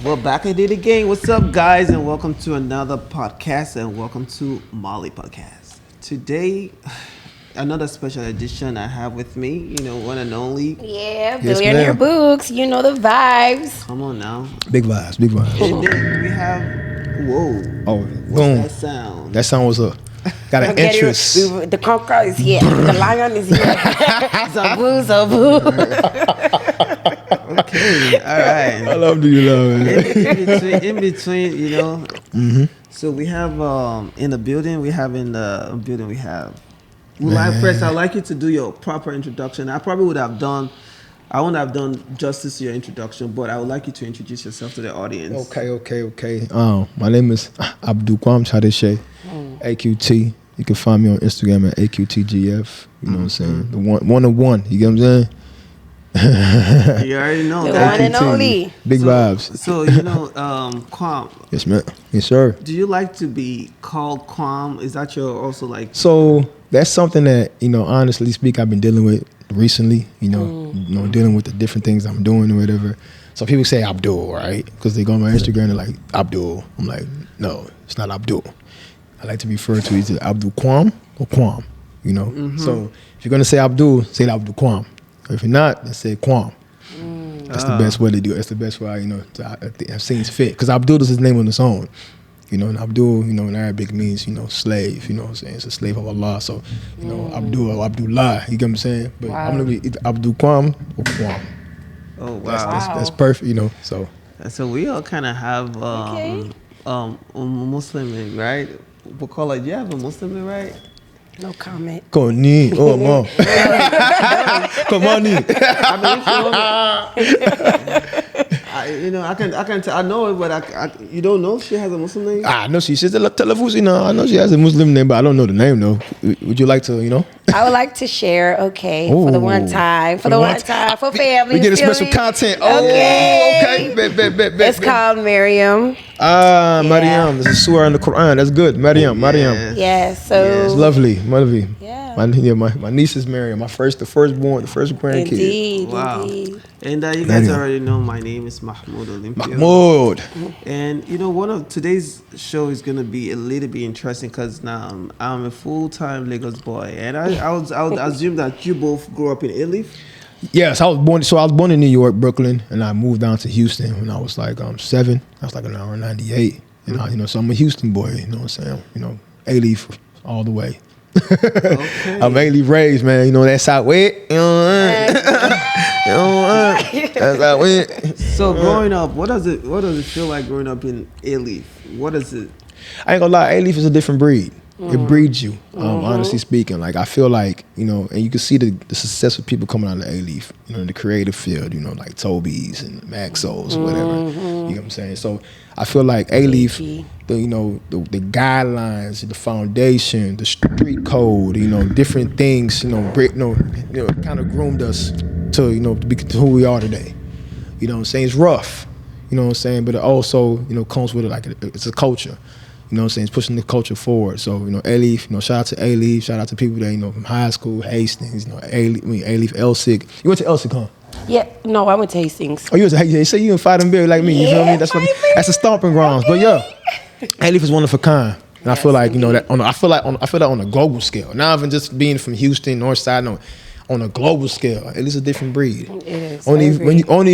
We're back at it again. What's up, guys? And welcome to another podcast and welcome to Moly Podcast. Today, another special edition I have with me, one and only. Yeah, billionaire books. You know the vibes. Come on now. Big vibes, big vibes. And then we have, whoa. Oh, What's boom. that sound? That sound was got an interest. The conqueror is here. The lion is here. Zabu, zabu. Okay, all right. Alhamdulillah, man. In between, Mm-hmm. So we have in the building, we have. First, I'd like you to do your proper introduction. I wouldn't have done justice to your introduction, but I would like you to introduce yourself to the audience. Okay. My name is Abdul Quam Chadeshe, AQT. You can find me on Instagram at AQTGF. You know what I'm saying? The one on one. You get what I'm saying? You already know The that. one and only. Big vibes. So Quam. Yes, man. Yes, sir. Do you like to be called Quam? Is that your also like? So that's something that honestly speak, I've been dealing with recently. Dealing with the different things I'm doing or whatever. So people say Abdul, right? Because they go on my Instagram, they're like Abdul. I'm like, no, it's not Abdul. I like to be referred to either Abdul Quam or Quam. So if you're gonna say Abdul, say Abdul Quam. If you're not, then say Quam. That's the best way to do it. That's the best way, I've seen it fit. Because Abdul is his name on its own. And Abdul, in Arabic means, slave, you know what I'm saying? It's a slave of Allah. So, Abdul or Abdullah, you get what I'm saying? But I'm going to be either Abdul Quam or Quam. Oh, wow. That's perfect, so. So we all kind of have Muslim, right? We'll call it, you have a Muslim, right? No comment. Koni, oh, mo. Come on, I know it, but you don't know she has a Muslim name? I know she says telefusi now. I know she has a Muslim name, but I don't know the name though. Would you like to, I would like to share, for the one time. For family. We get a special content. Okay. Bet. It's called Miriam. Maryam. There's a surah in the Quran. That's good. Maryam. Yes, so. It's lovely. Yeah. My niece is Miriam. The firstborn, the first grandkid. Indeed. And you guys already know my name is Mahmoud Olympio. Mahmoud. And one of today's show is gonna be a little bit interesting because now I'm a full-time Lagos boy, and I would assume that you both grew up in Italy. Yes, I was born in New York, Brooklyn, and I moved down to Houston when I was like 7. I was like an hour 98, and so I'm a Houston boy. You know what I'm saying? A-Leaf all the way. Okay. I'm A-Leaf raised, man. That's how it went. That's how it went. So growing up, what does it feel like growing up in A-Leaf? What is it? I ain't gonna lie, A-Leaf is a different breed. It breeds you, honestly speaking. Like I feel like, and you can see the success of people coming out of A-Leaf, in the creative field, like Toby's and Maxos or whatever. You know what I'm saying? So I feel like A-Leaf, the guidelines, the foundation, the street code, different things, kind of groomed us to who we are today. You know what I'm saying? It's rough, you know what I'm saying? But it also, comes with it like it's a culture. You know what I'm saying? It's pushing the culture forward. So, A-Leaf, shout out to A-Leaf, shout out to people that, from high school, Hastings, A-Leaf, Elsick. You went to Elsick, huh? Yeah, no, I went to Hastings. Oh, you say you in Fight and Berry like me, you feel me? That's the stomping grounds. But yeah, A-Leaf is one of a kind. And I feel like, I feel that on a global scale. Not even just being from Houston, North Side, no. On a global scale, at least a different breed. It is. Only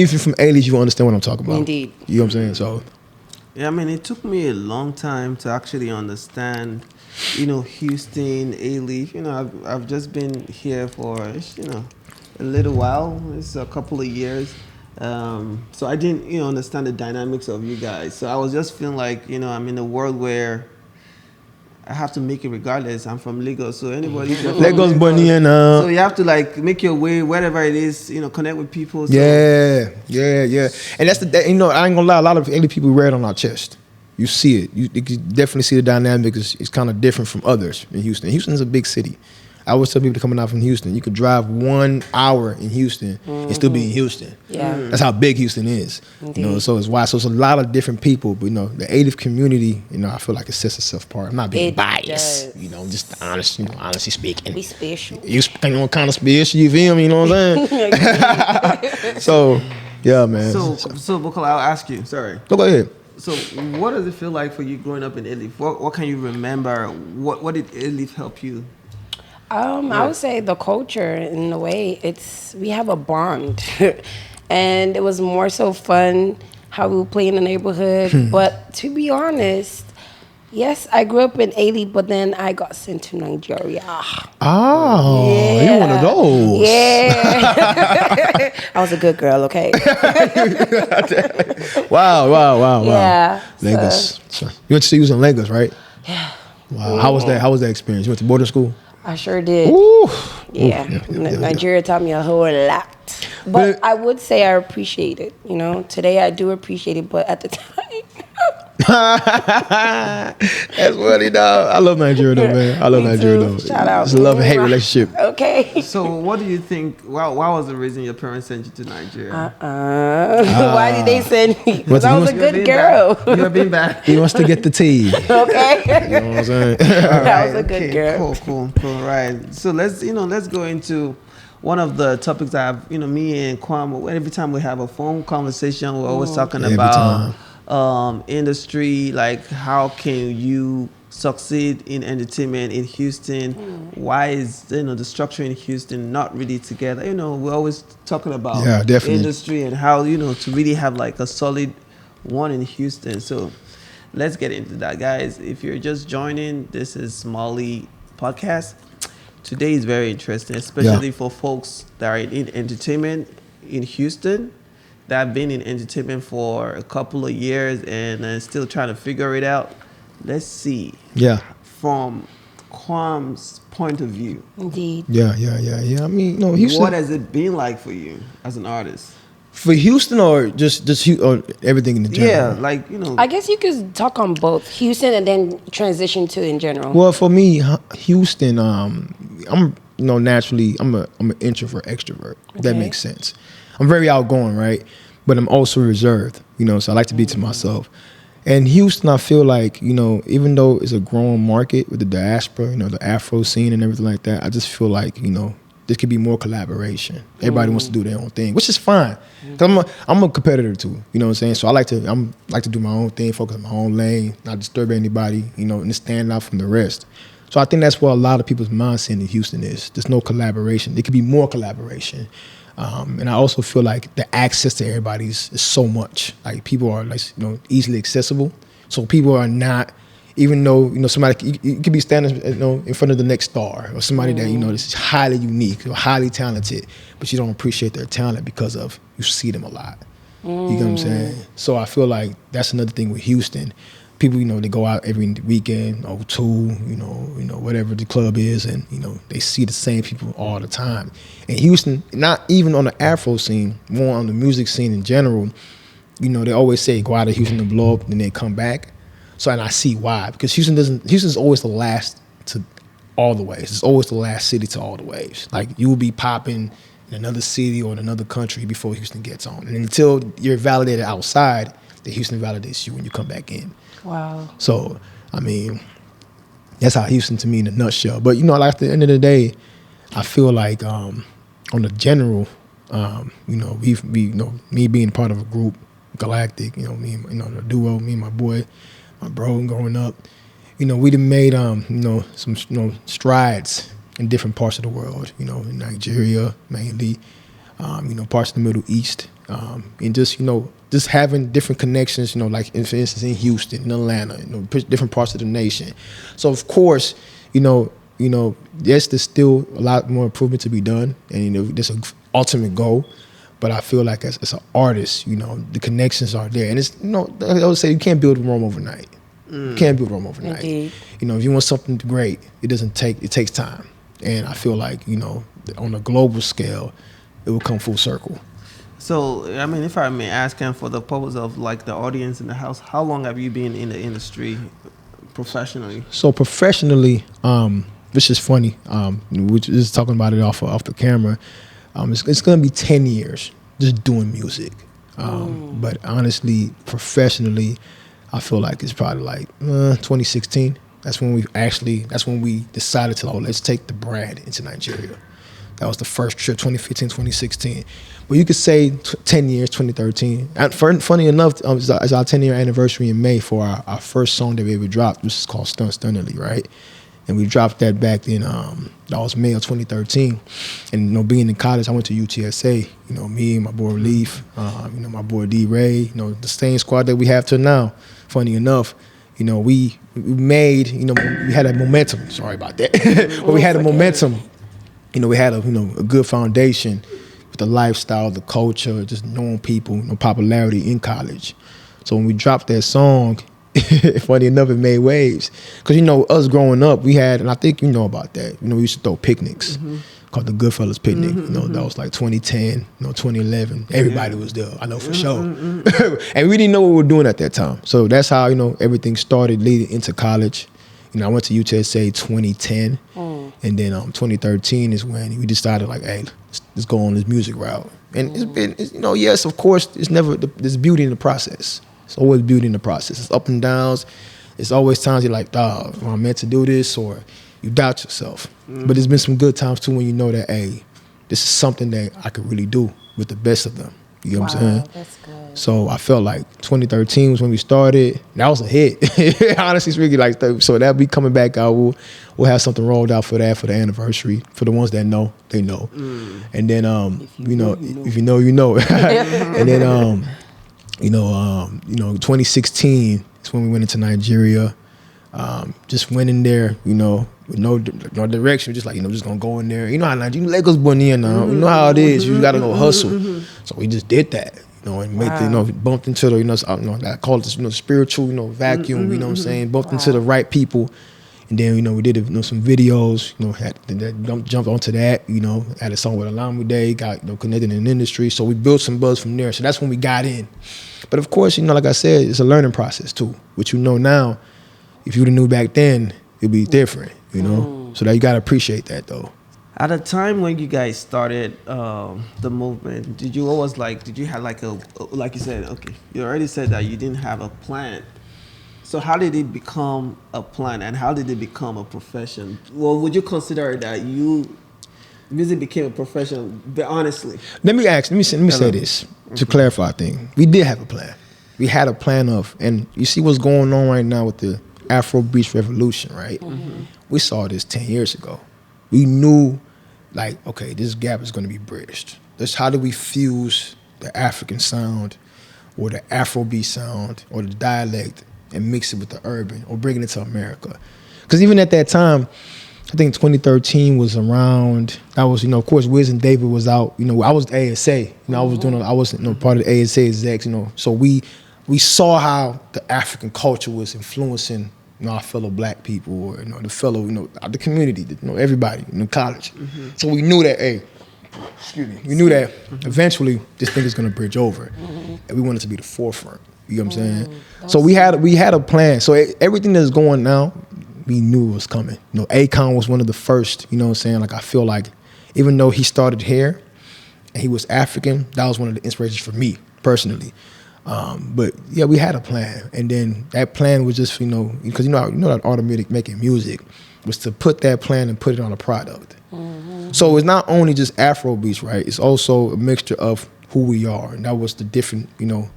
if you're from A-Leaf, you will understand what I'm talking about. Indeed. You know what I'm saying? So. Yeah, it took me a long time to actually understand, Houston, A-Leaf. I've just been here for, a little while. It's a couple of years. So I didn't, understand the dynamics of you guys. So I was just feeling like, I'm in a world where I have to make it regardless. I'm from Lagos, so anybody. Lagos Bonnie now. So you have to make your way wherever it is. Connect with people. So. Yeah. And that's I ain't gonna lie. A lot of English people wear it on our chest. You see it. You can definitely see the dynamic. It's kind of different from others in Houston. Houston's a big city. I always tell people coming out from Houston, you could drive 1 hour in Houston and still be in Houston. Yeah. That's how big Houston is. Indeed. So it's why. So it's a lot of different people. But the A-Leaf community, I feel like it sets itself apart. I'm not being biased. Does. Just honestly speaking. We special. You kind of special. You feel me? You know what I'm saying? So, Yeah, man. So Bukola, I'll ask you. Sorry. Go ahead. So, what does it feel like for you growing up in Elif? What can you remember? What did Elif help you? I would say the culture in a way. We have a bond, and it was more so fun how we would play in the neighborhood. But to be honest, yes, I grew up in Ailey, but then I got sent to Nigeria. Oh, you're one of those. Yeah. I was a good girl, okay? Wow. Yeah. Lagos. So, you went to use in Lagos, right? Yeah. Wow. How was that? How was that experience? You went to boarding school? I sure did. Ooh. Yeah. Nigeria taught me a whole lot. But I would say I appreciate it. You know, today I do appreciate it, but at the time. That's funny, dog. I love Nigeria, though, man. I love Nigeria, though. Shout out. It's a love and hate relationship. Okay. So, what do you think? Why was the reason your parents sent you to Nigeria? Why did they send me? Because I was a good girl. You're being bad. He wants to get the tea. Okay. You know what I'm saying? I was a good girl. Cool. Right. So let's go into one of the topics that me and Quam. Every time we have a phone conversation, we're always talking about industry, like how can you succeed in entertainment in Houston? Why is the structure in Houston not really together? We're always talking about industry and how to really have like a solid one in Houston. So let's get into that, guys. If you're just joining, this is Moly Podcast. Today is very interesting, especially for folks that are in entertainment in Houston, that have been in entertainment for a couple of years and still trying to figure it out. Let's see. Yeah. From Quam's point of view. Indeed. Yeah. I mean, Houston. What has it been like for you as an artist? For Houston or just or everything in the general? Yeah, I guess you could talk on both Houston and then transition to in general. Well, for me, Houston, I'm naturally I'm an introvert, extrovert. If that makes sense. I'm very outgoing, right? But I'm also reserved, so I like to be to myself. And Houston, I feel like, even though it's a growing market with the diaspora, the Afro scene and everything like that, I just feel like, there could be more collaboration. Everybody wants to do their own thing, which is fine. Cause I'm a competitor too, you know what I'm saying? So I like to do my own thing, focus on my own lane, not disturb anybody, and stand out from the rest. So I think that's what a lot of people's mindset in Houston is. There's no collaboration. There could be more collaboration. And I also feel like the access to everybody is so much. Like people are easily accessible. So people are not, even though somebody you could be standing in front of the next star or somebody that is highly unique or highly talented, but you don't appreciate their talent because of you see them a lot. You know what I'm saying? So I feel like that's another thing with Houston. People, they go out every weekend, or two, whatever the club is, and they see the same people all the time. In Houston, not even on the Afro scene, more on the music scene in general, they always say go out of Houston to blow up, then they come back. So, and I see why, because Houston's always the last to all the waves. It's always the last city to all the waves. Like you will be popping in another city or in another country before Houston gets on, and until you're validated outside, the Houston validates you when you come back in. Wow. So, I mean, that's how Houston to me in a nutshell. But, like at the end of the day, I feel like on the general, me being part of a group, Galaktiq, me, the duo, me and my boy, my bro growing up, we done made, some, strides in different parts of the world, in Nigeria mainly, parts of the Middle East, and just having different connections, like for instance in Houston, in Atlanta, different parts of the nation. So of course, yes, there's still a lot more improvement to be done, and there's an ultimate goal. But I feel like as an artist, the connections are there, and it's I always say you can't build Rome overnight. You can't build Rome overnight. Indeed. If you want something great, it takes time, and I feel like on a global scale, it will come full circle. So, I mean, if I may ask, and for the purpose of like the audience in the house, how long have you been in the industry professionally? So professionally, which is funny, which is talking about it off the camera, it's going to be 10 years just doing music. But honestly, professionally, I feel like it's probably like 2016. That's when we decided to, let's take the brand into Nigeria. That was the first trip, 2015, 2016. But you could say 10 years, 2013. And funny enough, it's our 10-year anniversary in May for our first song that we ever dropped, which is called Stunningly, right? And we dropped that back in, that was May of 2013. And, being in college, I went to UTSA, me and my boy Leaf, my boy D-Ray, the same squad that we have till now. Funny enough, we made, we had a momentum. Sorry about that. But we had a momentum. We had a good foundation with the lifestyle, the culture, just knowing people, popularity in college. So when we dropped that song, funny enough, it made waves. Because, us growing up, we had, and I think you know about that, we used to throw picnics called the Goodfellas Picnic. That was like 2010, 2011. Everybody was there, I know for sure. And we didn't know what we were doing at that time. So that's how, everything started leading into college. I went to UTSA 2010. And then 2013 is when we decided, like, hey, let's go on this music route. And it's been, yes, of course, there's beauty in the process. It's always beauty in the process. It's up and downs. It's always times you're like, dog, am I meant to do this? Or you doubt yourself. But there's been some good times, too, when you know that, hey, this is something that I could really do with the best of them. You know what I'm saying? That's good. So I felt like 2013 was when we started. That was a hit. Honestly speaking, like, so that'll be coming back out. We'll have something rolled out for that, for the anniversary. For the ones that know, they know. And then, if you know, you know. And then, 2016 is when we went into Nigeria. Just went in there, with no direction, just like, just gonna go in there. You know how Nigeria, Lagos born in now. You know how it is. You gotta go hustle. So we just did that, and made the, bumped into the, I call it, spiritual, vacuum. You know what I'm saying? Bumped into the right people, and then we did some videos. Had that jumped onto that. Had a song with Alamu Day, got connected in the industry. So we built some buzz from there. So that's when we got in. But of course, like I said, it's a learning process too. Which now, if you would have knew back then, it'd be different. So that you gotta appreciate that though. At the time when you guys started the movement, did you have like you said, okay, you already said that you didn't have a plan. So how did it become a plan, and how did it become a profession? Well, would you consider that music became a profession? But honestly, let me say this to clarify a thing. We did have a plan. We had a plan of, and you see what's going on right now with the Afrobeat revolution, right? We saw this 10 years ago. We knew, like, okay, this gap is going to be bridged. That's how do we fuse the African sound or the Afrobeat sound or the dialect and mix it with the urban or bring it into America. Because even at that time, I think 2013 was around, that was, of course, Wiz and David was out. I was the ASA. I was part of the ASA execs, so we saw how the African culture was influencing our fellow black people, or the fellow, the community, everybody, college. So we knew that, we knew that eventually this thing is gonna bridge over, and we wanted to be the forefront. You know what I'm saying? So we had a plan. So everything that's going now, we knew it was coming. Akon was one of the first. You know what I'm saying? Like, I feel like even though he started here and he was African, that was one of the inspirations for me personally. But yeah, we had a plan, and then that plan was just because that art of making music was to put that plan and put it on a product. So it's not only just Afrobeats, right? It's also a mixture of who we are, and that was the different the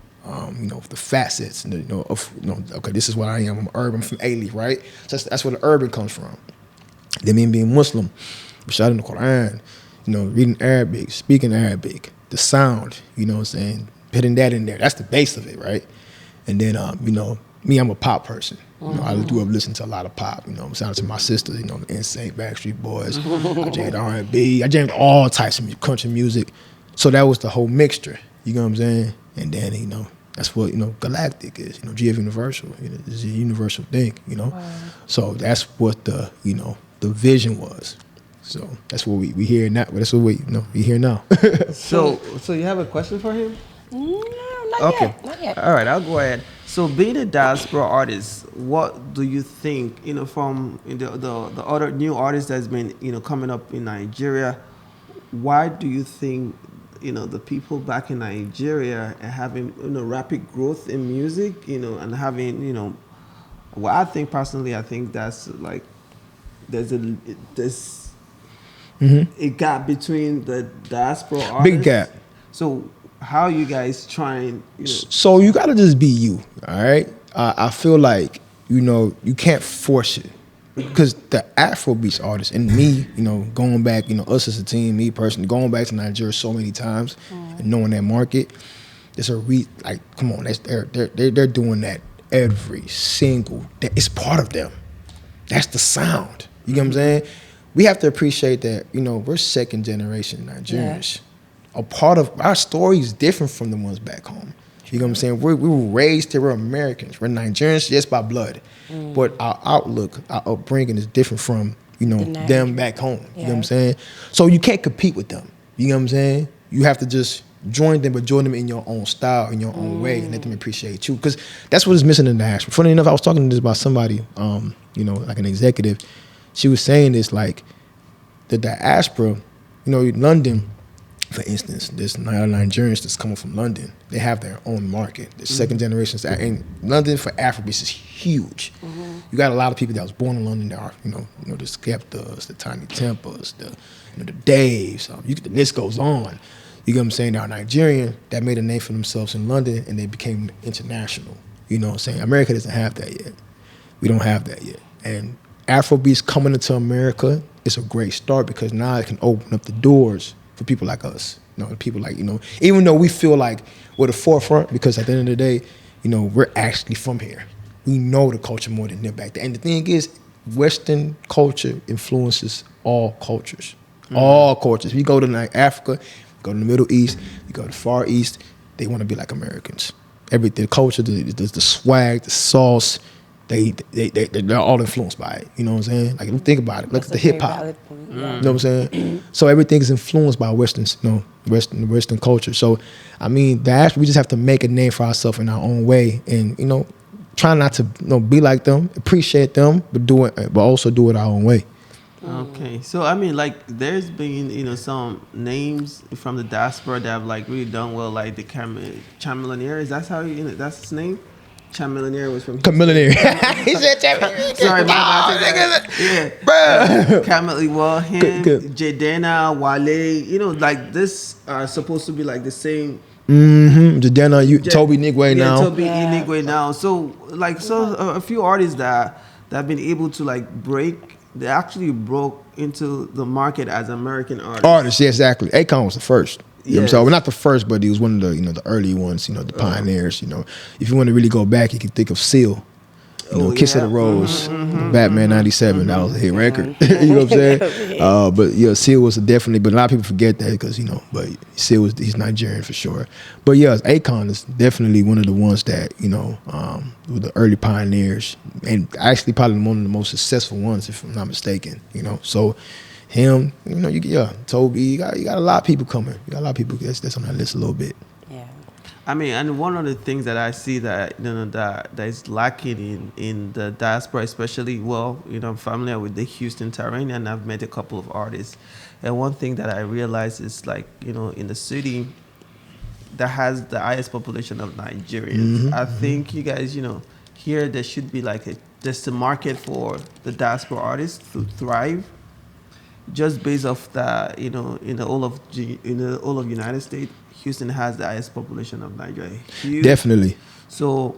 facets, and okay, this is what I am. I'm urban, from Ailey, right? So that's where the urban comes from. Then me being Muslim, Rashad in the Quran, reading Arabic, speaking Arabic, the sound, what I'm saying. Putting that in there, that's the base of it, right? And then, me, I'm a pop person. I grew up listening to a lot of pop. Shout out to my sisters, NSYNC, Backstreet Boys. I jammed R&B. I jammed all types of country music. So that was the whole mixture. You know what I'm saying? And then, that's what Galaktiq is. GF Universal. It's a universal thing. So that's what the vision was. So that's what we hear now. That's what we hear now. So you have a question for him? No, not yet. Not yet. All right, I'll go ahead. So, being a diaspora artist, what do you think? From the other new artists that's been coming up in Nigeria, why do you think the people back in Nigeria are having rapid growth in music? And having well, I think personally, I think that's like there's a gap between the diaspora artists. Big gap. So how you guys trying? So you gotta just be you, all right? I feel like you can't force it because the Afrobeats artists and me, going back, us as a team, me personally, going back to Nigeria so many times and knowing that market, there's come on, they're doing that every single day. It's part of them. That's the sound. You get what I'm saying? We have to appreciate that, we're second generation Nigerians. Yeah. A part of our story is different from the ones back home. You know what I'm saying? We were raised here, we're Americans. We're Nigerians, yes, by blood. But our outlook, our upbringing is different from, them back home. You know what I'm saying? So you can't compete with them. You know what I'm saying? You have to just join them, but join them in your own style, in your own way, and let them appreciate you. Because that's what is missing in the diaspora. Funny enough, I was talking to this about somebody, like an executive. She was saying this, like, the diaspora, London, for instance, there's Nigerians that's coming from London. They have their own market. The second generations, and London for Afrobeats is huge. You got a lot of people that was born in London that are, the Skeptas, the Tiny Tempers, the Daves. The list goes on. You get what I'm saying? They are Nigerian that made a name for themselves in London and they became international. You know what I'm saying? America doesn't have that yet. We don't have that yet. And Afrobeats coming into America is a great start because now it can open up the doors for people like us. People like, even though we feel like we're the forefront because at the end of the day, we're actually from here. We know the culture more than them back there. And the thing is, Western culture influences all cultures. All cultures. We go to Africa, go to the Middle East, you go to the Far East, they want to be like Americans. Everything, the culture, the swag, the sauce, they're all influenced by it. You know what I'm saying? Like, think about it. Look at the hip hop. You know what I'm saying? So everything is influenced by Western culture. So, I mean, we just have to make a name for ourselves in our own way, and try not to be like them, appreciate them, but also do it our own way. Okay, so I mean, like, there's been some names from the diaspora that have like really done well, like the Chamillionaire. Is that how that's his name? Chamillionaire was from Chamillionaire. He said Chamillionaire. Sorry, yeah, bro. Camille, well, him, Jadena, Wale. Like this are supposed to be like the same. Jadena, Toby Nigwe now. Toby Nigwe now. So a few artists that have been able to like break. They actually broke into the market as American artists. Yeah, exactly. Akon was the first. You know what I'm saying? Well, not the first, but he was one of the the early ones. The pioneers. If you want to really go back, you can think of Seal. Kiss of the Rose, Batman '97. That was a hit record. You know what I'm saying? But Seal was definitely. But a lot of people forget that because But Seal he's Nigerian for sure. But Akon is definitely one of the ones that were the early pioneers and actually probably one of the most successful ones, if I'm not mistaken. So him, Toby, you got a lot of people coming. You got a lot of people that's on that list a little bit. I mean, and one of the things that I see that that is lacking in the diaspora, especially, I'm familiar with the Houston terrain, and I've met a couple of artists. And one thing that I realized is like, in the city that has the highest population of Nigerians, I think you guys, here there should be like just a market for the diaspora artists to thrive. Just based off that, in the whole of United States, Houston has the highest population of Nigeria. Huge. Definitely. So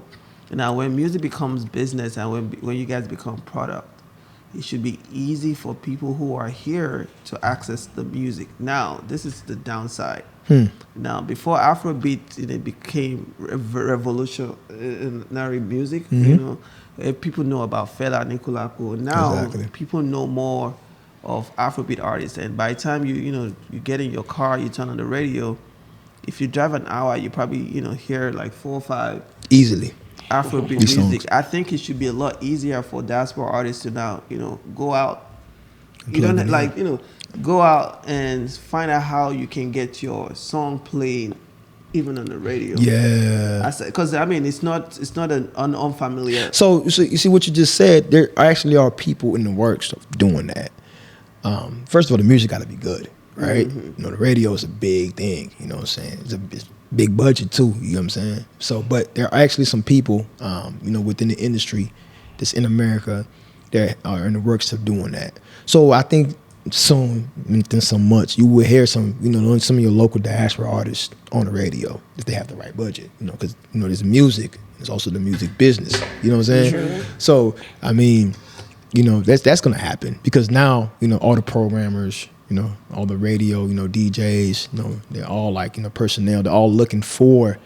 now, when music becomes business and when you guys become product, it should be easy for people who are here to access the music. Now, this is the downside. Now, before Afrobeat became revolutionary music, people know about Fela Anikulapo. Now, people know more of Afrobeat artists, and by the time you get in your car, you turn on the radio. If you drive an hour, you probably hear like 4 or 5 easily Afrobeat music. I think it should be a lot easier for diaspora artists to now go out. You don't go out and find out how you can get your song played even on the radio. Yeah, because I mean it's not an unfamiliar. So you see what you just said. There actually are people in the works of doing that. First of all, the music got to be good, right? The radio is a big thing. You know what I'm saying? It's a big budget too. You know what I'm saying? So, but there are actually some people, within the industry that's in America that are in the works of doing that. So I think soon, within some months, you will hear some of your local diaspora artists on the radio if they have the right budget. Because there's music, there's also the music business. You know what I'm saying? True. So I mean, that's gonna happen because now all the programmers, all the radio, DJs, they're all like personnel. They're all looking for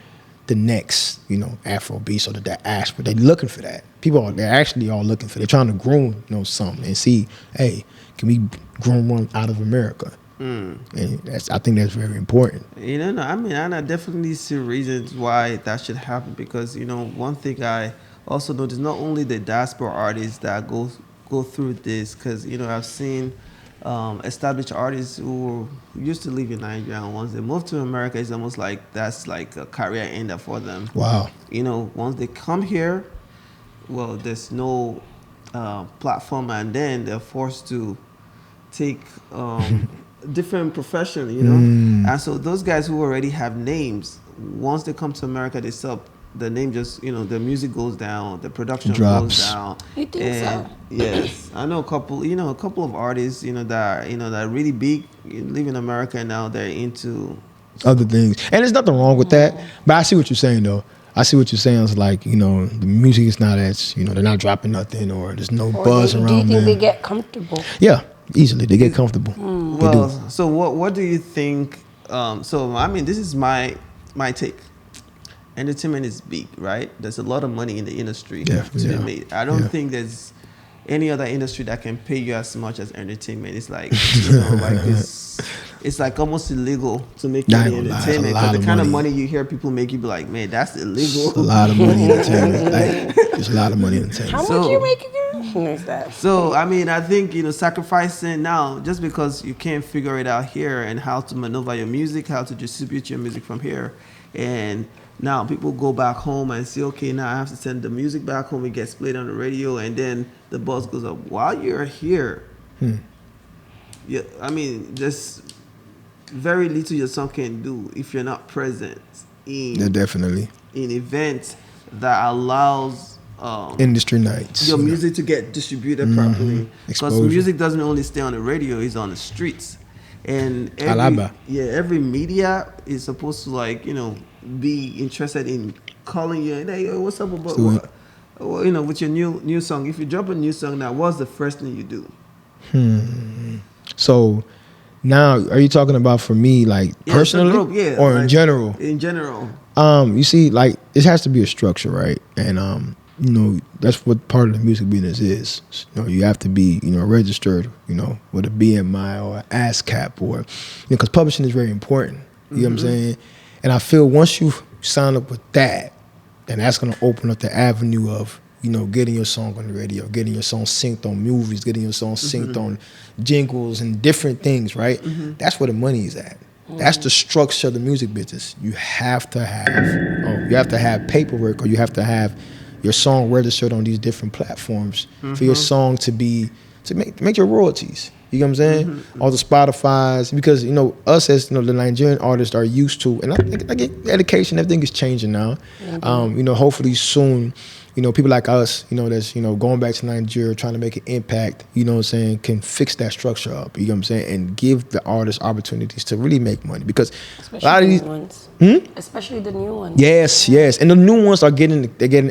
the next, Afro beats or the diaspora. They're looking for that. They're actually all looking for. They're trying to groom, something and see, hey, can we groom one out of America? And I think that's very important. I definitely see reasons why that should happen because one thing I also notice not only the diaspora artists that go through this because I've seen established artists who used to live in Nigeria and once they move to America, it's almost like that's like a career ender for them. Wow. Once they come here, well, there's no platform, and then they're forced to take different profession, and so those guys who already have names, once they come to America, they stop. The name just, the music goes down, the production drops. goes down. You think so? Yes, I know a couple of artists, that are really big, live in America, and now they're into other things, and there's nothing wrong with that. But I see what you're saying, though. I see what you're saying. It's like the music is not as they're not dropping nothing, or there's no buzz around. Do you think them. they get comfortable? Yeah, easily they get comfortable. Well, so what do you think? So I mean, this is my take. Entertainment is big, right? There's a lot of money in the industry to be made. I don't think there's any other industry that can pay you as much as entertainment. It's like it's like almost illegal to make any entertainment because the kind of money you hear people make, you be like, man, that's illegal. It's a lot of money in entertainment. There's a lot of money in entertainment. How much you make again? So I mean, I think sacrificing now just because you can't figure it out here and how to maneuver your music, how to distribute your music from here, and now people go back home and say, okay, now I have to send the music back home. It gets played on the radio, and then the buzz goes up. While you're here, I mean, just very little your song can do if you're not present in events that allows industry nights, your music to get distributed properly. Because music doesn't only stay on the radio; it's on the streets. And every media is supposed to be interested in calling you and hey, what's up about with your new song. If you drop a new song now, what's the first thing you do? So now, are you talking about for me, like personally, or in general? In general. You see, like it has to be a structure, right? And that's what part of the music business is. You have to be registered, with a BMI or an ASCAP, or because publishing is very important. You know what I'm saying? And I feel once you sign up with that, then that's going to open up the avenue of, getting your song on the radio, getting your song synced on movies, getting your song synced on jingles and different things, right? That's where the money is at. That's the structure of the music business. You have to have paperwork, or you have to have your song registered on these different platforms for your song to make your royalties. You know what I'm saying? All the Spotify's, because us as the Nigerian artists are used to, and I think education, everything is changing now. Hopefully soon, people like us, that's going back to Nigeria trying to make an impact. You know what I'm saying? Can fix that structure up. You know what I'm saying? And give the artists opportunities to really make money, because especially a lot of these ones. Especially the new ones. Yes, and the new ones are getting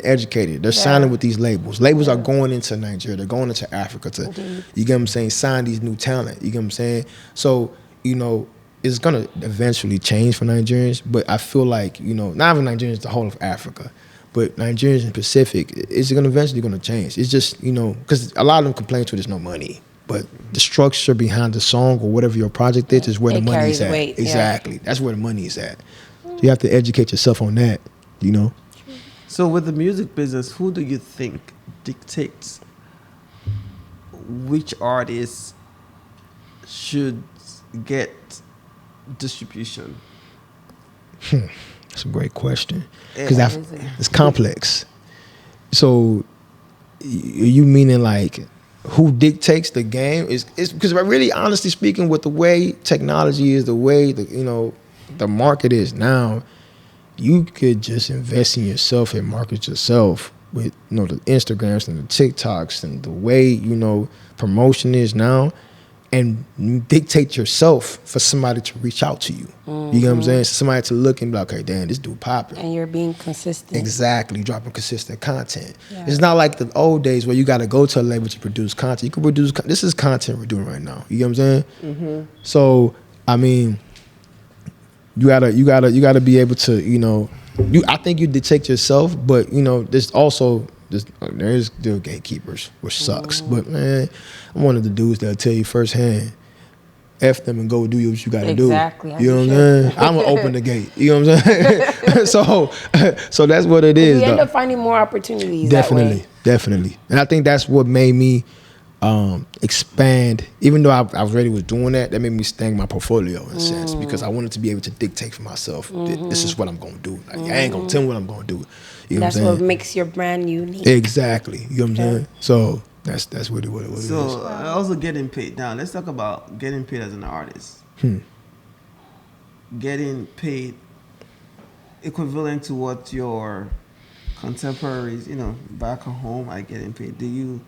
educated. They're signing with these labels. Labels are going into Nigeria. They're going into Africa to, you get what I'm saying, sign these new talent. You get what I'm saying? So it's gonna eventually change for Nigerians, but I feel like not even Nigerians, the whole of Africa, but Nigerians in Pacific, it's eventually gonna change. It's just because a lot of them complain to there's no money. But the structure behind the song or whatever your project is where the money is at. Weight, exactly. That's where the money is at. So you have to educate yourself on that, So with the music business, who do you think dictates which artists should get distribution? That's a great question. Because it's complex. So you meaning like who dictates the game? Is because really, honestly speaking, with the way technology is, the way the market is now, you could just invest in yourself and market yourself with the Instagrams and the TikToks and the way promotion is now. and dictate yourself for somebody to reach out to you. You get what I'm saying? So somebody to look and be like, okay, damn, this dude popping. And you're being consistent. Exactly, dropping consistent content. Yeah. It's not like the old days where you got to go to a label to produce content. You can produce. This is content we're doing right now. You get what I'm saying? Mm-hmm. So I mean, you gotta be able to, you know, I think you dictate yourself, but you know, there's still gatekeepers, which sucks. But man, I'm one of the dudes that'll tell you firsthand, F them and go do what you gotta do. Exactly. You know what I'm saying? I'm gonna open the gate. You know what I'm saying? so that's what it is. You end up finding more opportunities. Definitely. And I think that's what made me expand. Even though I already was doing that made me stand my portfolio in a sense, because I wanted to be able to dictate for myself. This is what I'm gonna do. Like, I ain't gonna tell me what I'm gonna do. You know that's what makes your brand unique. Exactly. You know what I'm saying? So that's what it is. So also getting paid. Now let's talk about getting paid as an artist. Getting paid equivalent to what your contemporaries, you know, back home are getting paid. Do you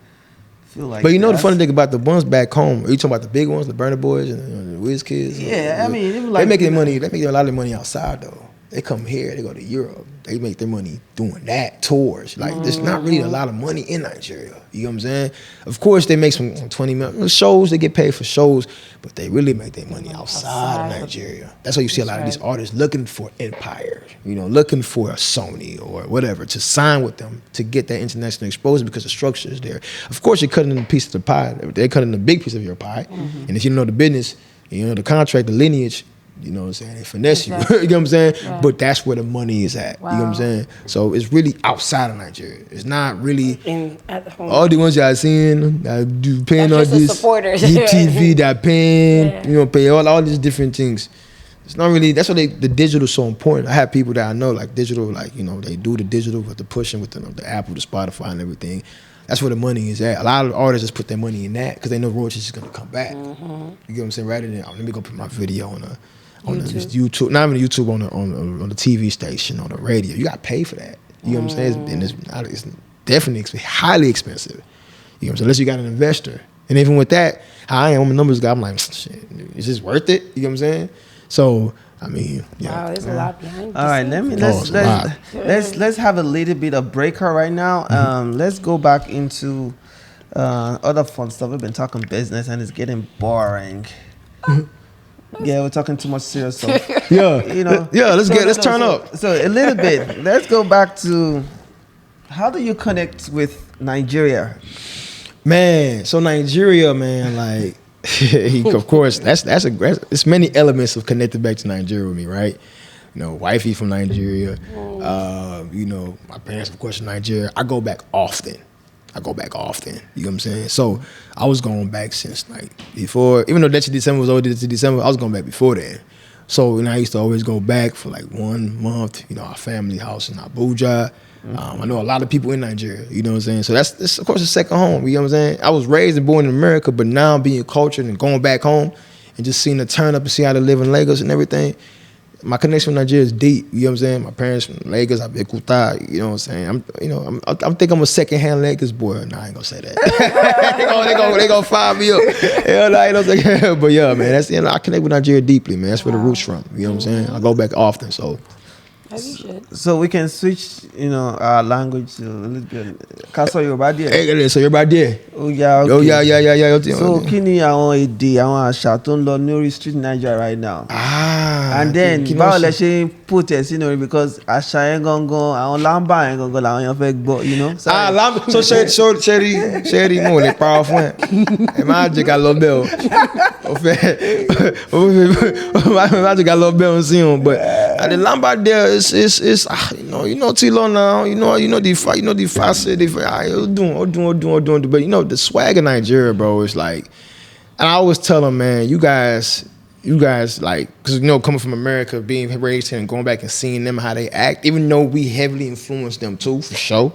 feel like? But you know the funny thing about the ones back home, are you talking about the big ones, the Burna Boys and the Wiz Kids? Yeah, I mean, they make their money. They make a lot of money outside though. They come here, they go to Europe. They make their money doing that, tours. Like, there's not really a lot of money in Nigeria. You know what I'm saying? Of course, they make some 20 million shows. They get paid for shows, but they really make their money outside of Nigeria. That's why you see a lot of these artists looking for empires, you know, looking for a Sony or whatever to sign with them to get that international exposure, because the structure is there. Of course, you're cutting in a piece of the pie. They're cutting a big piece of your pie. And if you know the business, you know the contract, the lineage, you know what I'm saying? They finesse you. You know what I'm saying? Yeah. But that's where the money is at. Wow. You know what I'm saying? So it's really outside of Nigeria. It's not really at home. All the ones y'all seeing that do paying all this supporters. UTV that paying, you know, pay all these different things. It's not really. That's why the digital is so important. I have people that I know like digital, like, you know, they do the digital with the pushing with the Apple, the Spotify, and everything. That's where the money is at. A lot of artists just put their money in that because they know royalties is gonna come back. You get what I'm saying? Rather than let me go put my video on YouTube, not even YouTube, on the TV station, on the radio. You got to pay for that. You know what I'm saying? And it's definitely highly expensive. You know what I'm saying? Unless you got an investor. And even with that, I am a numbers guy. I'm like, shit, is this worth it? You know what I'm saying? So I mean, yeah. Wow, there's a lot behind. All right, let's have a little bit of breaker right now. Let's go back into other fun stuff. We've been talking business and it's getting boring. Yeah, we're talking too much serious stuff. Yeah, you know. Yeah, let's turn up. So a little bit. Let's go back to how do you connect with Nigeria? Man, so Nigeria, man, like, of course, it's many elements of connected back to Nigeria with me, right? You know, wifey from Nigeria. You know, my parents, of course, from Nigeria. I go back often. You know what I'm saying? So I was going back since like before, even though that December was already to December, I was going back before then. So, you know, I used to always go back for like 1 month, you know, our family house in Abuja. I know a lot of people in Nigeria, you know what I'm saying? So that's of course a second home, you know what I'm saying? I was raised and born in America, but now being cultured and going back home and just seeing the turn up and see how they live in Lagos and everything. My connection with Nigeria is deep. You know what I'm saying? My parents from Lagos, Abdul, you know what I'm saying? I'm think I'm a second-hand Lagos boy. Nah, I ain't gonna say that. they gonna fire me up. Hell no, I ain't gonna say. But yeah, man, that's, you know, I connect with Nigeria deeply, man. That's where the roots from. You know what I'm saying? I go back often, so. So we can switch, you know, our language to a little bit. Kaso Yoruba díẹ̀. Hey, so Yoruba díẹ̀. Oh yeah, okay. Oh yeah. So kí ni àwọn èdè, àwọn àṣà tó ń lọ lórí street Nigeria right now? And then báwo lẹ ṣe ń put ẹ̀ sínú rẹ̀, because àṣà yẹn gangan, àwọn lámbà yẹn gangan làwọn èèyàn fẹ́ gbọ́, you know. Lámbà, so ṣẹ́rí mo lè parọ́ fún ẹ. Ẹ máa jẹ́ ká lọ bẹ́ẹ̀ o. Má jẹ́ ká lọ bẹ́ẹ̀ o sí wọn, but the lámbà there is you know Tilo now, you know the facet, doing, but you know the swag in Nigeria, bro, is like, and I always tell them, man, you guys like, because, you know, coming from America, being raised here and going back and seeing them how they act, even though we heavily influenced them too, for sure,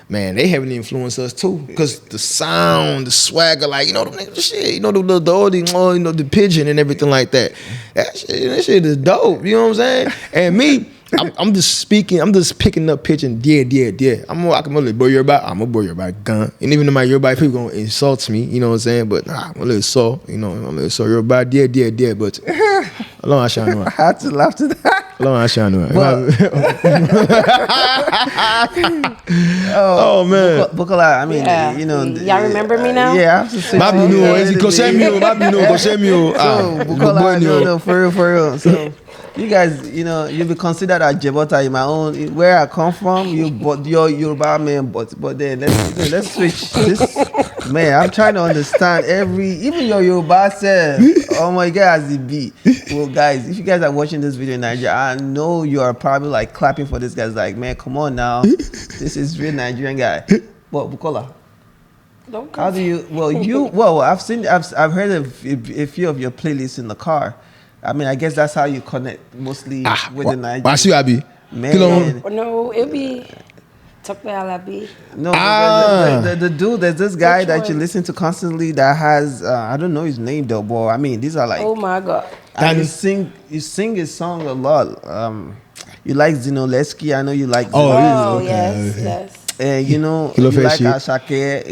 man, they heavily influenced us too, because the sound, the swagger, like, you know, the shit, you know, the pigeon and everything like that. That shit is dope, you know what I'm saying? And me, I'm just speaking. I'm just picking up, pitching. Yeah. I'm gonna boy Yoruba. I'm gonna boy Yoruba gun. And even though my Yoruba people gonna insult me, you know what I'm saying? But nah, I'm a little so, you know, I'm a little so Yoruba. Yeah. But along I shine. I had to laugh to that. Along I shine. Oh man, Bukola. I mean, you know, y'all remember me now? Yeah, I have to say. Mabi no, is it Kosemio? So Bukola, no, for real. So you guys, you know, you be considered a Jebota in my own. Where I come from, you're Yoruba man, but then let's switch this. Man, I'm trying to understand even your Yoruba said, oh my God, as it be. Well, guys, if you guys are watching this video in Nigeria, I know you are probably like clapping for this guy's like, man, come on now. This is real Nigerian guy. But Bukola, how do you, I've heard of a few of your playlists in the car. I mean, I guess that's how you connect mostly with the Nigerian. What's you, Abby? Man. No, it'll be Talk to Alabi. No, the dude, there's this guy that you listen to constantly that has, I don't know his name though, but I mean, these are like. Oh my God. And you sing his song a lot. You like Zinoleski, I know you like Zinoleski. Yes. And you know, you like Ashake,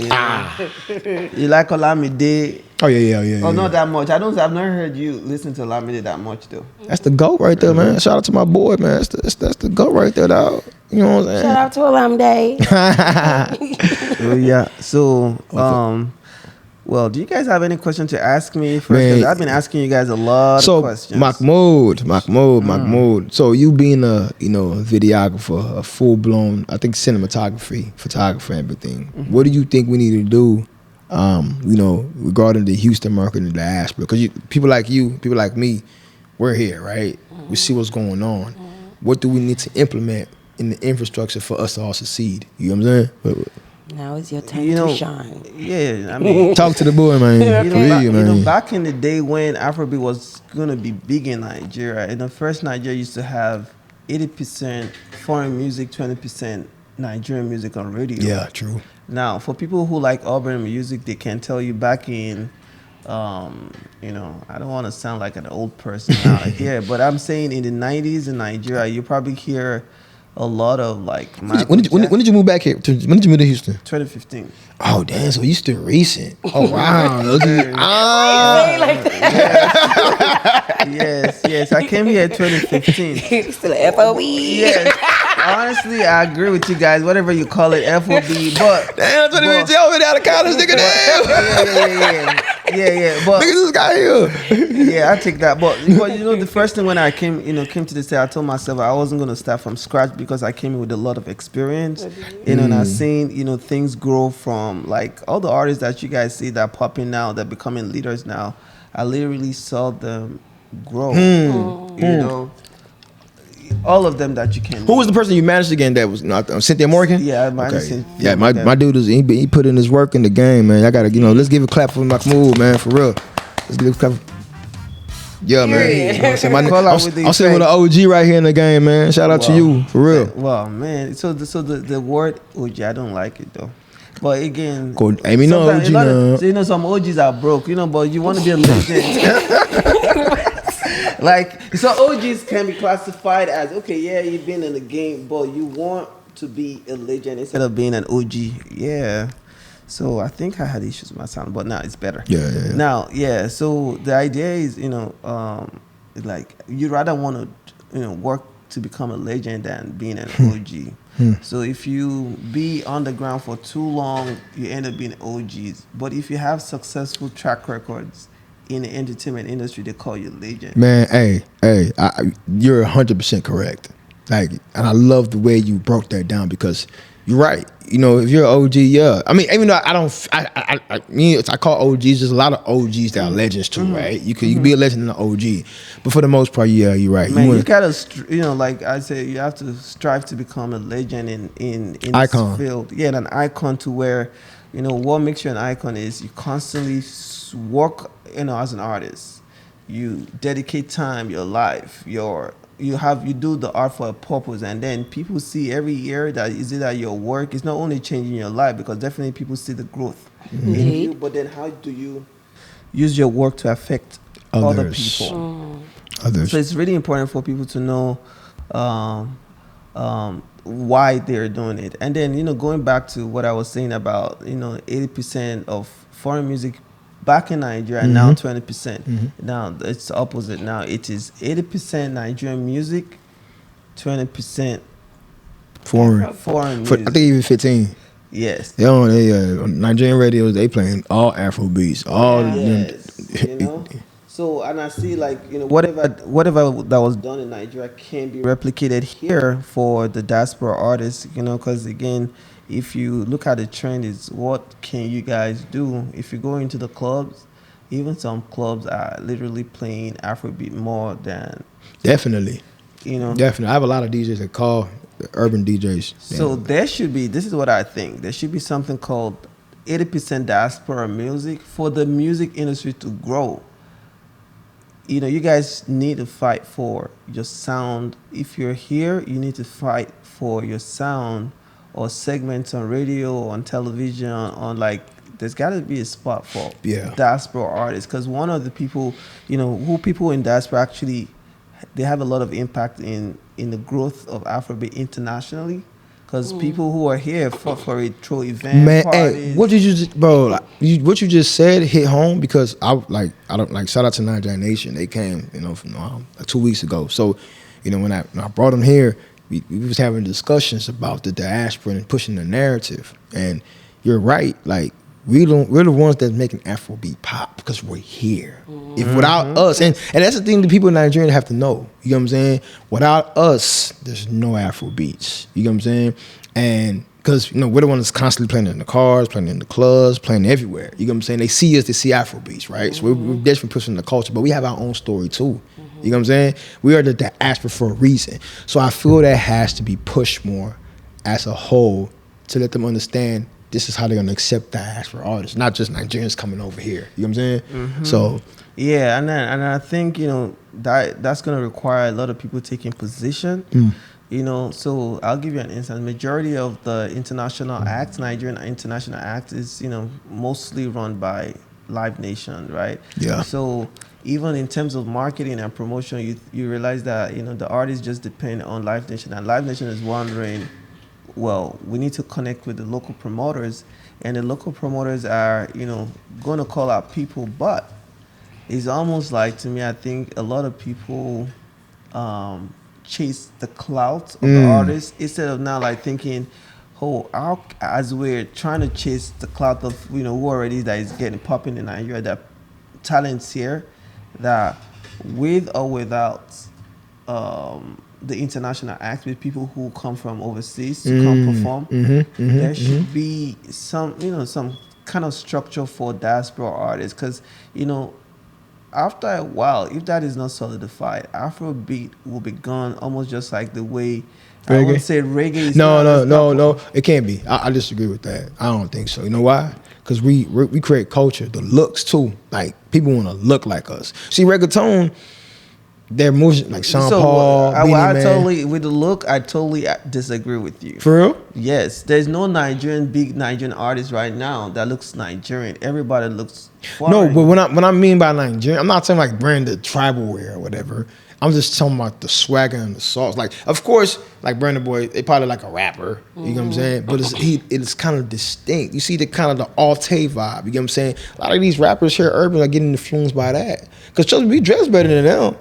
you like Olamide. Oh yeah. Oh, not that much. I've never heard you listen to Olamide that much though. That's the GOAT right there, man. Shout out to my boy, man. That's the GOAT right there, dog. You know what I'm saying? Shout out to Olamide. Oh yeah. So, well, do you guys have any question to ask me? First, I've been asking you guys a lot of questions. Mahmoud. So you being a videographer, a full blown, I think cinematography, photographer, everything. Mm-hmm. What do you think we need to do? Regarding the Houston market and the diaspora, because people like you, people like me, we're here, right? Mm-hmm. We see what's going on. Mm-hmm. What do we need to implement in the infrastructure for us to all succeed? You know what I'm saying? Now is your time to shine. Yeah, I mean, talk to the boy, man. Back in the day when Afrobeat was gonna be big in Nigeria, and the first Nigeria used to have 80% foreign music, 20% Nigerian music on radio. Yeah, true. Now, for people who like urban music, they can tell you back in, I don't want to sound like an old person out here, but I'm saying in the 90s in Nigeria, you probably hear a lot of like. When did you move back here? When did you move to Houston? 2015. Oh damn! So you still recent? Oh wow! Yes. I came here in 2015. Still FOB. Yes. Honestly, I agree with you guys. Whatever you call it, FOB. But damn, 2015 over there out of college, nigga. Yeah. But look at this guy here. Yeah, I take that. But the first thing when I came to the state, I told myself I wasn't gonna start from scratch because I came with a lot of experience. And I've seen things grow from like all the artists that you guys see that popping now, that becoming leaders now. I literally saw them grow. All of them that you can. Who was the person you managed again that was not Cynthia Morgan? Yeah, I managed Cynthia. Yeah, my dude is he put in his work in the game, man. I gotta let's give a clap for Mahmoud, man, for real. Let's give a clap. Yeah, man. I'm saying with the OG right here in the game, man. Shout out to you, for real. Well, man. So the word OG, I don't like it though. But again, some OGs are broke, but you want to be a legend. So OGs can be classified as, okay, yeah, you've been in the game, but you want to be a legend instead of being an OG. Yeah. So I think I had issues with my sound, but now it's better. Yeah. Now, so the idea is, like you rather want to, work to become a legend than being an OG. So if you be on the ground for too long, you end up being OGs. But if you have successful track records in the entertainment industry, they call you legend. Man, hey, you're 100% correct. Like, and I love the way you broke that down because you're right. If you're an OG, yeah. I mean, even though I call OGs, there's a lot of OGs that are legends too, right? You can be a legend and an OG, but for the most part, yeah, you're right. Man, you gotta, like I say, you have to strive to become a legend in icon. This field. Yeah, an icon to where, what makes you an icon is you constantly work, as an artist. You dedicate time, your life, you do the art for a purpose, and then people see every year that your work is not only changing your life, because definitely people see the growth in you, but then how do you use your work to affect other people? Others. So it's really important for people to know um, why they're doing it. And then, going back to what I was saying about, 80% of foreign music back in Nigeria, and now 20%. Now it's the opposite. Now it is 80% Nigerian music, 20% Foreign. foreign I music. think even 15. Yes. They on Nigerian radios. They playing all Afro beats. All Yes. So, and I see, like, whatever that was done in Nigeria can be replicated here for the diaspora artists, because again, if you look at the trend, is what can you guys do? If you go into the clubs, even some clubs are literally playing Afrobeat more than, Definitely. you know. Definitely. I have a lot of DJs that call urban DJs. So there should be, this is what I think, there should be something called 80% diaspora music for the music industry to grow. You guys need to fight for your sound. If you're here, you need to fight for your sound or segments on radio, on television, on like, there's got to be a spot for diaspora artists. Because one of the people, who people in diaspora actually, they have a lot of impact in the growth of Afrobeat internationally. Because people who are here fought for it through event parties. Hey, what did you just, bro? Like, what you just said hit home because I don't like. Shout out to Nigeria Nation. They came, from 2 weeks ago. So, when I brought them here, we was having discussions about the diaspora and pushing the narrative. And you're right. Like we're the ones that's making Afrobeat pop because we're here. If without us, and that's the thing the people in Nigeria have to know. You know what I'm saying? Without us, there's no Afrobeats. You know what I'm saying? And because we're the ones that's constantly playing in the cars, playing in the clubs, playing everywhere. You know what I'm saying? They see us, they see Afrobeats, right? So we're definitely pushing the culture, but we have our own story too. You know what I'm saying? We are the diaspora for a reason. So I feel that has to be pushed more as a whole to let them understand this is how they're gonna accept diaspora artists, not just Nigerians coming over here. You know what I'm saying? So yeah, and I think that's gonna require a lot of people taking position. So I'll give you an instance. Majority of the international acts, Nigerian international acts, is mostly run by Live Nation, right? Yeah. So even in terms of marketing and promotion, you realize that the artists just depend on Live Nation, and Live Nation is wondering, well, we need to connect with the local promoters, and the local promoters are, going to call out people, but it's almost like, to me, I think a lot of people chase the clout of the artist instead of now like thinking, as we're trying to chase the clout of, who already that is getting popping in Nigeria, that talents here, that with or without the international acts, with people who come from overseas to come perform, there should be some kind of structure for diaspora artists, because after a while, if that is not solidified, Afrobeat will be gone, almost just like the way reggae? I would say reggae is no, it can't be. I disagree with that. I don't think so. You know why? Because we create culture, the looks too. Like people want to look like us. See, reggaeton, they're motion like Sean Paul. With the look, I totally disagree with you. For real? Yes, there's no big Nigerian artist right now that looks Nigerian. Everybody looks foreign. No, but when I mean by Nigerian, I'm not saying like branded tribal wear or whatever. I'm just talking about the swagger and the sauce. Like, of course, like Brandon Boy, they probably like a rapper. You know what I'm saying? But it's kind of distinct. You see the kind of the Alte vibe. You get what I'm saying? A lot of these rappers here, urban, are getting influenced by that. Because trust me, we dress better than them.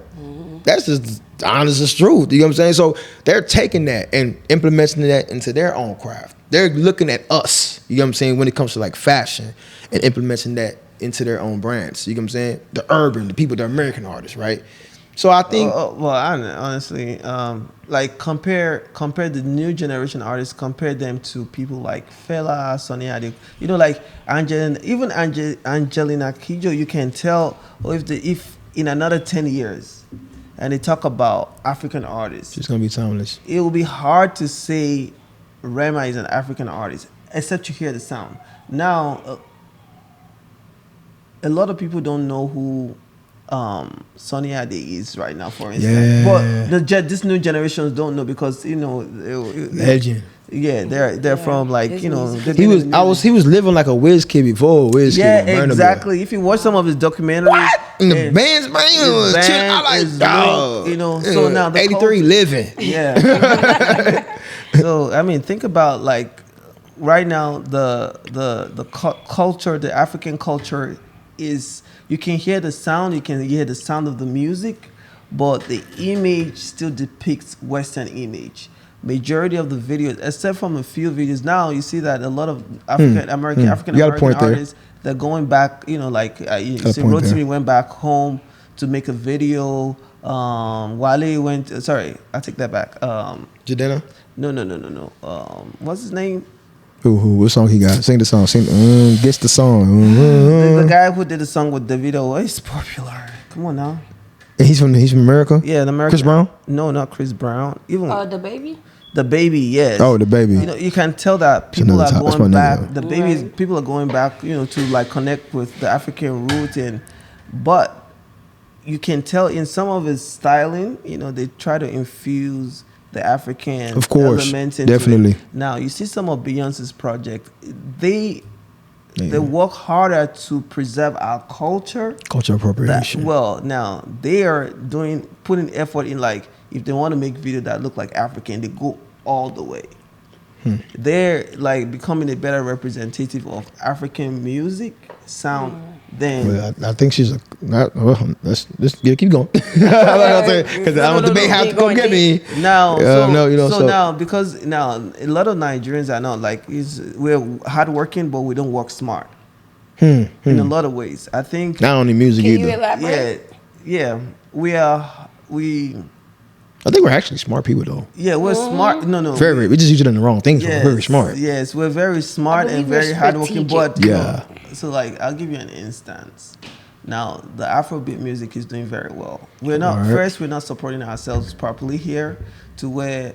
That's just the honest as truth. You know what I'm saying? So they're taking that and implementing that into their own craft. They're looking at us, you know what I'm saying, when it comes to like fashion, and implementing that into their own brands. You know what I'm saying? The urban, the people, the American artists, right? So I think, honestly, like compare the new generation artists, compare them to people like Fela, Sonny Ade, like Angelina Kidjo. You can tell if in another 10 years, and they talk about African artists, it's gonna be timeless. It will be hard to say Rema is an African artist, except you hear the sound. Now, a lot of people don't know who Sonny Ade is right now, for instance. Yeah. But this new generations don't know because Legend. Yeah, they're from like His they've He been was in I was he was living like a Wiz kid before Wiz yeah, kid. exactly. If you watch some of his documentaries, And the band's man was band chill. I like is dog. lit, so now the 83 living. yeah. So I mean, think about like right now the culture, the African culture is, you can hear the sound, you can hear the sound of the music, but the image still depicts Western image. Majority of the videos, except from a few videos, now you see that a lot of African American artists, they're going back. Like you see, Rotimi went back home to make a video. Wale went. Sorry, I take that back. Jadena? No. What's his name? Who? What song he got? Sing the song. Sing. Guess the song. The guy who did the song with Davido. He's popular. Come on now. He's from America. Yeah, in America. Chris Brown? No, not Chris Brown. Even The Baby. The Baby, yes. Oh, the Baby. You can tell that people are going back. nigga. The Baby, people are going back. To like connect with the African root, but you can tell in some of his styling. They try to infuse the African Of course, elements into definitely. it. Now you see some of Beyonce's project. They work harder to preserve our culture. Cultural appropriation. Now they are putting effort in, like, if they want to make video that look like African, they go all the way. They're like becoming a better representative of African music sound than. Well, I think she's let's keep going. Because I don't debate how to go get me. Now, so now, because now a lot of Nigerians are not like, we're hardworking, but we don't work smart. In a lot of ways, I think. Not only music Can either. you elaborate? Yeah, we. I think we're actually smart people though. Yeah, we're smart. No, Very. We just use it in the wrong things. Yes, We're very smart. Yes, we're very smart and believe we're very hardworking. But Yeah. so like, I'll give you an instance. Now, the Afrobeat music is doing very well. We're not we're not supporting ourselves properly here, to where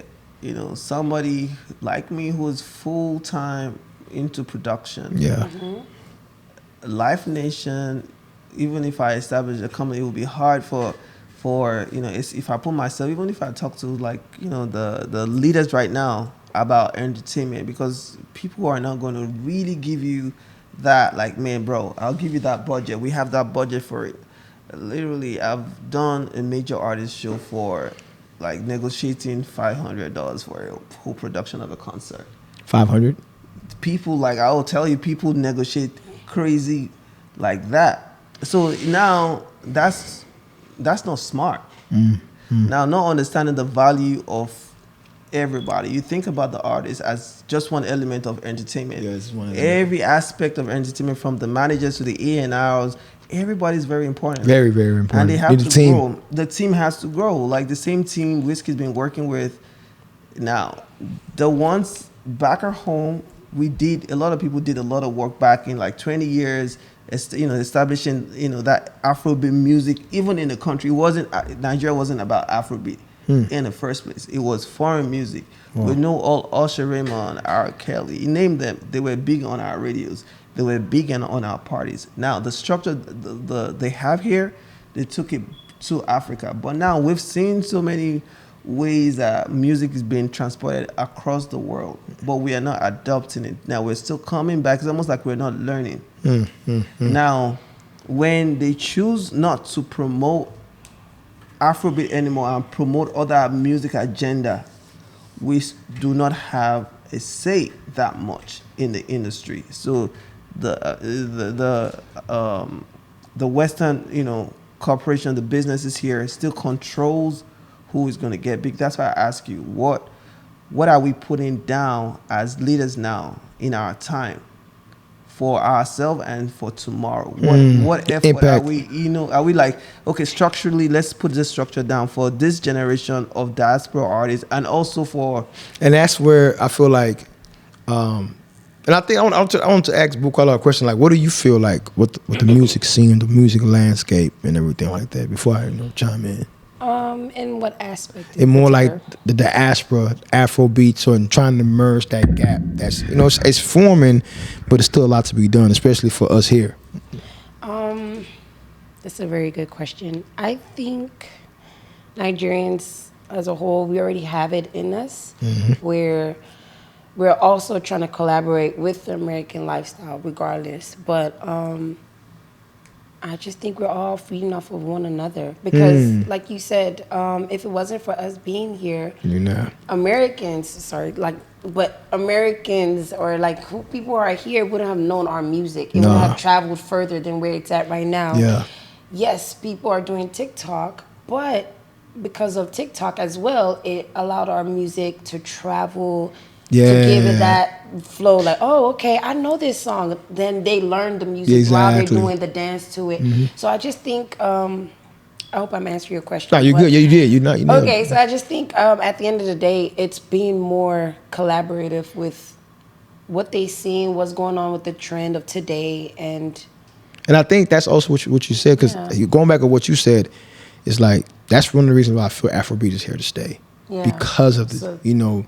somebody like me who is full time into production. Yeah. Life Nation, even if I establish a company, it would be hard for if I put myself, even if I talk to like the leaders right now about entertainment, because people are not going to really give you that, like, man, bro, I'll give you that budget. We have that budget for it. Literally, I've done a major artist show for like negotiating $500 for a whole production of a concert. 500. People, like, I will tell you, people negotiate crazy like that. So now that's not smart. Now, not understanding the value of everybody. You think about the artist as just one element of entertainment. Yeah, it's one element. Every aspect of entertainment, from the managers to the A&Rs, everybody's very important. Very, very important. And they have to team. grow. The team has to grow. Like the same team Whiskey's been working with. Now, the ones back at home, a lot of people did a lot of work back in like 20 years, establishing, that Afrobeat music, even in the country. Nigeria wasn't about Afrobeat in the first place. It was foreign music. Wow. We know all Usher Raymond, R. Kelly, you name them, they were big on our radios. They were big on our parties. Now, the structure they have here, they took it to Africa. But now we've seen so many ways that music is being transported across the world, but we are not adopting it. Now we're still coming back. It's almost like we're not learning. Now, when they choose not to promote Afrobeat anymore and promote other music agenda, we do not have a say that much in the industry. So the Western corporation, the businesses here, still controls who is going to get big. That's why I ask you, what are we putting down as leaders now in our time for ourselves and for tomorrow? What effort impact. are we, are we like, okay, structurally, let's put this structure down for this generation of diaspora artists, and also for... And that's where I feel like, and I think I want to ask Bukola a question, like, what do you feel like with the music scene, the music landscape and everything like that, before I chime in? In what aspect? And more like the diaspora, Afro beats, and trying to merge that gap. That's it's forming, but it's still a lot to be done, especially for us here. That's a very good question. I think Nigerians as a whole, we already have it in us where we're also trying to collaborate with the American lifestyle regardless. But I just think we're all feeding off of one another because, like you said, if it wasn't for us being here, Americans or like who people are here wouldn't have known our music. It would have traveled further than where it's at right now. Yeah. Yes, people are doing TikTok, but because of TikTok as well, it allowed our music to travel. To give it that flow, like, oh, okay, I know this song. Then they learn the music while they're doing the dance to it. So I just think, I hope I'm answering your question. No, you're good. Yeah, you did. You're not. You know. Okay, so I just think at the end of the day, it's being more collaborative with what they seen, what's going on with the trend of today, and I think that's also what you said, because going back to what you said, it's like that's one of the reasons why I feel Afrobeat is here to stay, because of the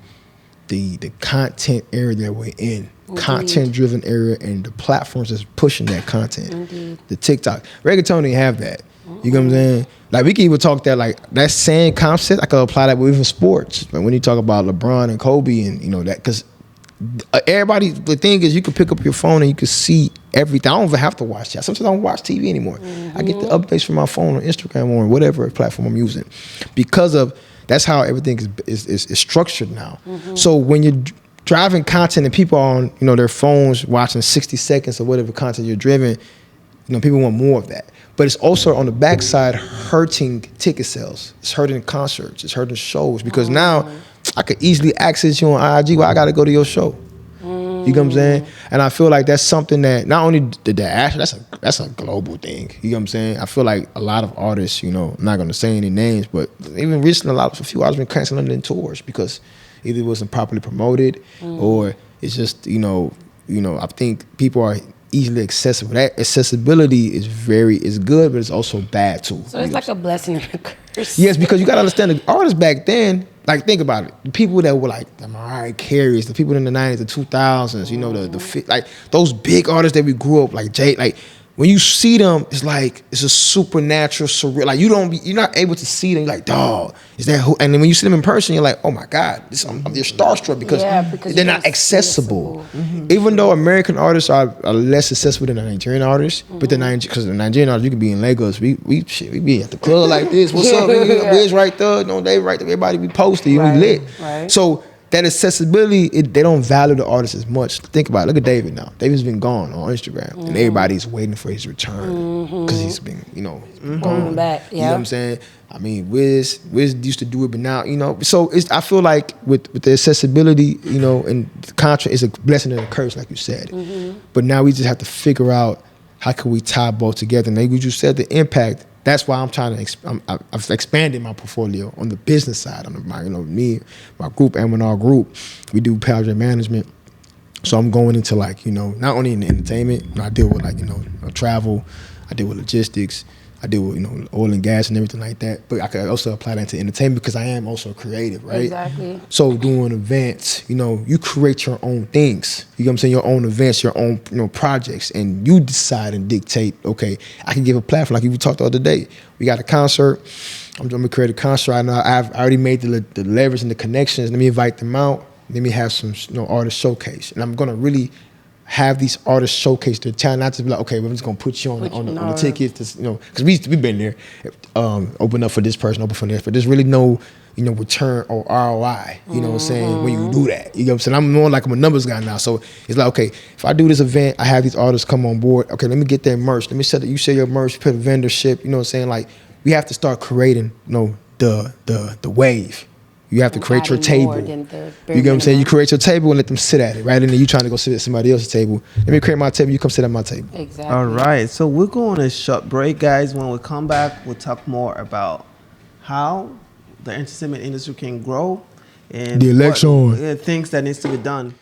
content area that we're in, content-driven area, and the platforms that's pushing that content. The TikTok, reggaeton didn't have that. You know what I'm saying? Like we can even talk that like that same concept. I could apply that with even sports. Like when you talk about LeBron and Kobe, and you know that because everybody. The thing is, you can pick up your phone and you can see everything. I don't even have to watch that. Sometimes I don't watch TV anymore. I get the updates from my phone or Instagram or whatever platform I'm using, because of. That's how everything is structured now. So when you're driving content and people are on their phones watching 60 seconds or whatever content you're driving, people want more of that. But it's also on the backside hurting ticket sales. It's hurting concerts. It's hurting shows, because now I could easily access you on IG. Well, I got to go to your show. You know what I'm saying? And I feel like that's something that not only that's a global thing. You know what I'm saying? I feel like a lot of artists, I'm not going to say any names, but even recently a few artists been canceling their tours because either it wasn't properly promoted or it's just, I think people are easily accessible. That accessibility is good, but it's also bad too. So it's like a blessing and a curse. Yes, because you got to understand the artists back then. Like, think about it. The people that were like the Mariah Careys, the people in the 90s, the 2000s, like those big artists that we grew up, like Jay, like when you see them, it's like it's a supernatural, surreal. Like you're not able to see them. You're like, dog, is that who? And then when you see them in person, you're like, oh my God, you're starstruck because they're not accessible. Even though American artists are less accessible than the Nigerian artists, but because the Nigerian artists, you could be in Lagos, we be at the club like this. What's up? Wiz right there, they right there. Everybody we posted, we lit. Right. So that accessibility, they don't value the artist as much. Think about it. Look at David now. David's been gone on Instagram, and everybody's waiting for his return because he's been, going back. You know what I'm saying? I mean, Wiz used to do it, but now, So I feel like with the accessibility, and the contract is a blessing and a curse, like you said. But now we just have to figure out how can we tie both together. And like you said, the impact. That's why I'm trying to. I've expanded my portfolio on the business side. On my group, M&R Group, we do project management. So I'm going into not only in the entertainment, I deal with travel, I deal with logistics, I deal with oil and gas and everything like that. But I could also apply that to entertainment because I am also creative, right? Exactly. So doing events, you create your own things. You know what I'm saying? Your own events, your own projects, and you decide and dictate. Okay, I can give a platform like we talked the other day. We got a concert. I'm gonna create a concert. I know I've already made the leverage and the connections. Let me invite them out. Let me have some artist showcase, and I'm gonna really have these artists showcase their talent, not just be like, okay, we're just gonna put you on the ticket, because we've been there, open up for this person, open for this, but there's really no, return or ROI. You know what I'm saying? When you do that, you know what I'm saying? I'm more like I'm a numbers guy now, so it's like, okay, if I do this event, I have these artists come on board. Okay, let me get their merch. Let me set that. You sell your merch, put a vendorship. You know what I'm saying? Like we have to start creating, the wave. You have to create your table. You know what I'm saying? You create your table and let them sit at it, right? And then you trying to go sit at somebody else's table. Let me create my table, you come sit at my table. Exactly. All right. So we're going on a short break, guys. When we come back, we'll talk more about how the entertainment industry can grow and the election, things that needs to be done.